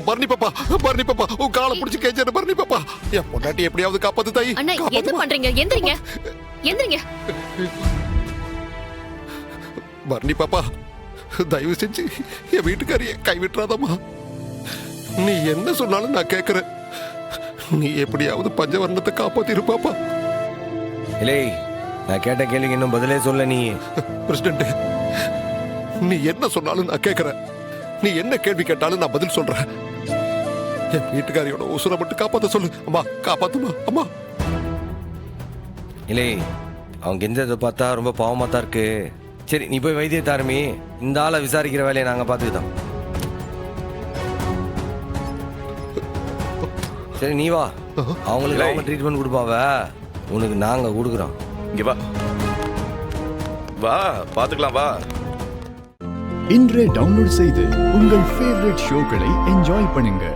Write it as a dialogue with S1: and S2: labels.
S1: பரணி பாப்பா உன் காலை பிடிச்சி கேஞ்சேன் பரணி பாப்பா. என் பொண்டாட்டி எப்படியாவது காப்பாத்து தாயி.
S2: அண்ணா என்ன பண்றீங்க? எந்திரிங்க எந்திரிங்க.
S1: பரணி பாப்பா தயவு செஞ்சு என் வீட்டுக்காரிய கைவிட்டுறாதம்மா. நீ என்ன சொன்னாலும் நான் கேட்கறேன். நீ எப்படியாவது பஞ்சவர்ணத்தை காப்பாத்திரு பாப்பா.
S3: இல்லை, நான் கேட்ட கேள்விக்கு இன்னும் பதிலே சொல்ல. நீ
S1: பிரசிடண்ட், நீ என்ன சொன்னாலும் நான் கேட்கறேன். நீ என்ன கேள்வி கேட்டாலும் நான் பதில் சொல்றேன். என் வீட்டுக்காரியோட உசுரை மட்டும் காப்பாத்த சொல்லு அம்மா. காப்பாத்துமா அம்மா.
S3: இல்லை, அவங்க கெஞ்சதை பார்த்தா ரொம்ப பாவமாக தான் இருக்கு. சரி, நீ போய் வைத்தியத்தை ஆரம்பி. இந்த ஆளை விசாரிக்கிற வேலையை நாங்கள் பார்த்துக்கிட்டோம். சரி, நீ வா. அவங்களுக்கு அவங்க ட்ரீட்மெண்ட் கொடுப்பாவ, உனக்கு நாங்கள் கொடுக்குறோம்.
S4: இங்க வா வா, பார்த்துக்கலாம் வா.
S5: இன்றே டவுன்லோட் செய்து உங்கள் ஃபேவரட் ஷோக்களை என்ஜாய் பண்ணுங்க.